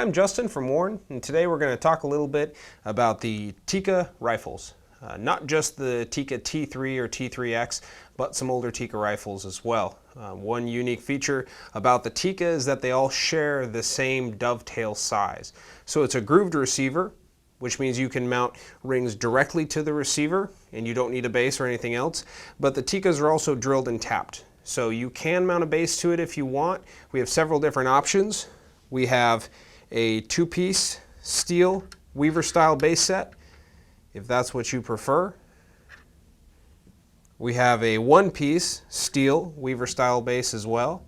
I'm Justin from Warne, and today we're going to talk a little bit about the Tikka rifles. Not just the Tikka T3 or T3X, but some older Tikka rifles as well. One unique feature about the Tikka is that they all share the same dovetail size. So it's a grooved receiver, which means you can mount rings directly to the receiver and you don't need a base or anything else. But the Tikkas are also drilled and tapped. So you can mount a base to it if you want. We have several different options. We have a two-piece steel Weaver style base set, if that's what you prefer. We have a one-piece steel Weaver style base as well.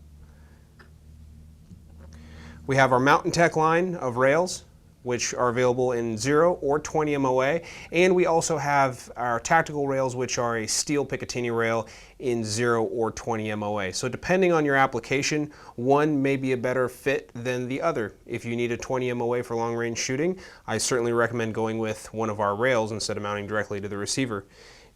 We have our Mountain Tech line of rails, which are available in 0 or 20 MOA, and we also have our tactical rails, which are a steel Picatinny rail in 0 or 20 MOA. So depending on your application, one may be a better fit than the other. If you need a 20 MOA for long range shooting, I certainly recommend going with one of our rails instead of mounting directly to the receiver.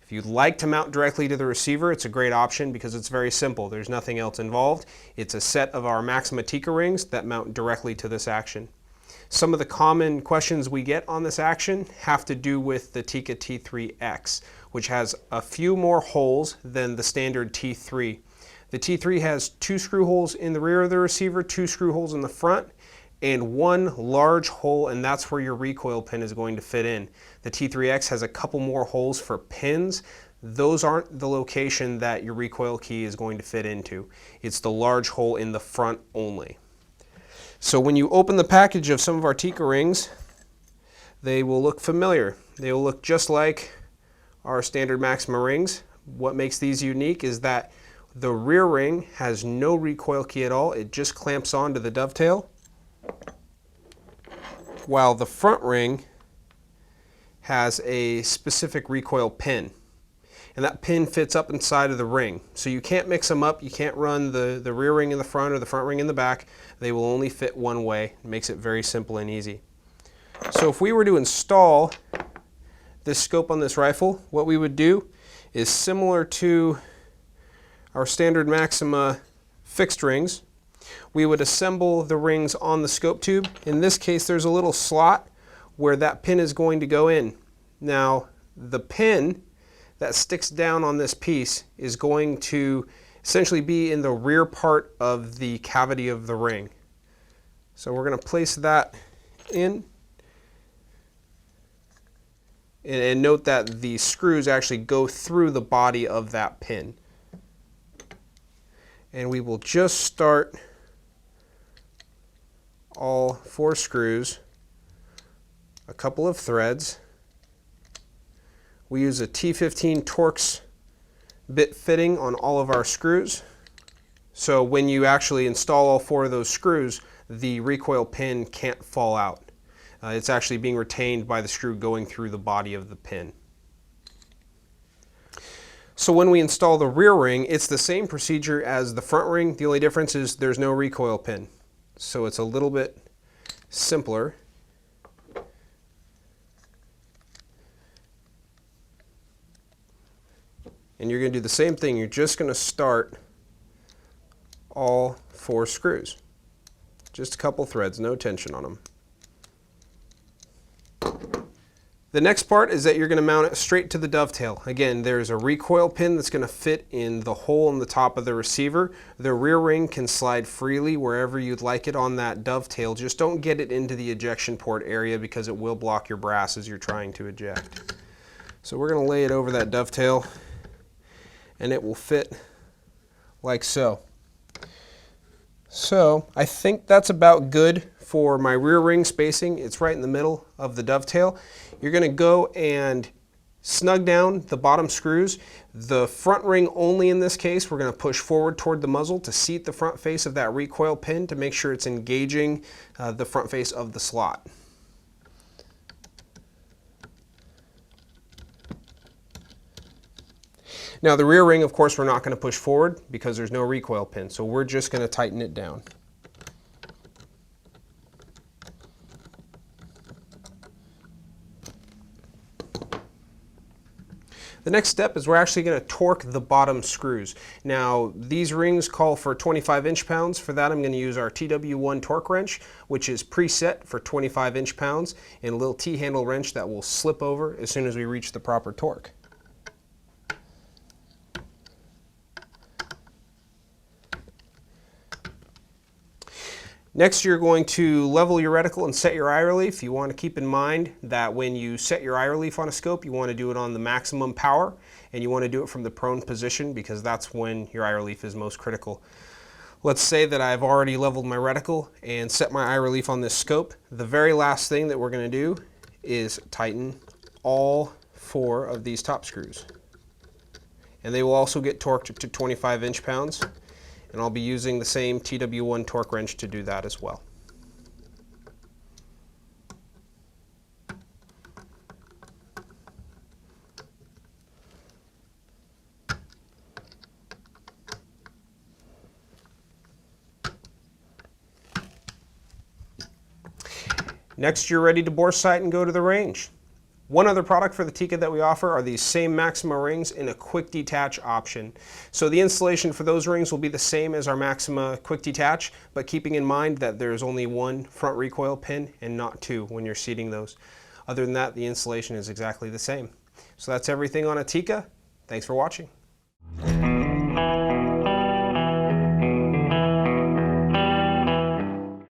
If you'd like to mount directly to the receiver, it's a great option because it's very simple. There's nothing else involved. It's a set of our Maxima Tikka rings that mount directly to this action. Some of the common questions we get on this action have to do with the Tikka T3X, which has a few more holes than the standard T3. The T3 has 2 screw holes in the rear of the receiver, 2 screw holes in the front, and 1 large hole, and that's where your recoil pin is going to fit in. The T3X has a couple more holes for pins. Those aren't the location that your recoil key is going to fit into. It's the large hole in the front only. So when you open the package of some of our Tikka rings, they will look familiar. They will look just like our standard Maxima rings. What makes these unique is that the rear ring has no recoil key at all. It just clamps onto the dovetail, while the front ring has a specific recoil pin. And that pin fits up inside of the ring. So you can't mix them up. You can't run the rear ring in the front or the front ring in the back. They will only fit one way. It makes it very simple and easy. So if we were to install this scope on this rifle, what we would do is similar to our standard Maxima fixed rings. We would assemble the rings on the scope tube. In this case, there's a little slot where that pin is going to go in. Now, the pin that sticks down on this piece is going to essentially be in the rear part of the cavity of the ring. So we're going to place that in, and note that the screws actually go through the body of that pin. And we will just start all 4 screws, a couple of threads. We use a T15 Torx bit fitting on all of our screws. So when you actually install all 4 of those screws, the recoil pin can't fall out. It's actually being retained by the screw going through the body of the pin. So when we install the rear ring, it's the same procedure as the front ring. The only difference is there's no recoil pin. So it's a little bit simpler. And you're going to do the same thing. You're just going to start all 4 screws. Just a couple threads, no tension on them. The next part is that you're going to mount it straight to the dovetail. Again, there's a recoil pin that's going to fit in the hole in the top of the receiver. The rear ring can slide freely wherever you'd like it on that dovetail. Just don't get it into the ejection port area because it will block your brass as you're trying to eject. So we're going to lay it over that dovetail, and it will fit like so. So I think that's about good for my rear ring spacing. It's right in the middle of the dovetail. You're going to go and snug down the bottom screws. The front ring only in this case, we're going to push forward toward the muzzle to seat the front face of that recoil pin to make sure it's engaging the front face of the slot. Now the rear ring, of course, we're not going to push forward because there's no recoil pin, so we're just going to tighten it down. The next step is we're actually going to torque the bottom screws. Now, these rings call for 25 inch-pounds. For that, I'm going to use our TW1 torque wrench, which is preset for 25 inch-pounds, and a little T-handle wrench that will slip over as soon as we reach the proper torque. Next, you're going to level your reticle and set your eye relief. You want to keep in mind that when you set your eye relief on a scope, you want to do it on the maximum power, and you want to do it from the prone position because that's when your eye relief is most critical. Let's say that I've already leveled my reticle and set my eye relief on this scope. The very last thing that we're going to do is tighten all 4 of these top screws. And they will also get torqued to 25 inch-pounds. And I'll be using the same TW1 torque wrench to do that as well. Next, you're ready to bore sight and go to the range. One other product for the Tikka that we offer are these same Maxima rings in a quick detach option. So the installation for those rings will be the same as our Maxima quick detach, but keeping in mind that there's only 1 front recoil pin and not 2 when you're seating those. Other than that, the installation is exactly the same. So that's everything on a Tikka. Thanks for watching.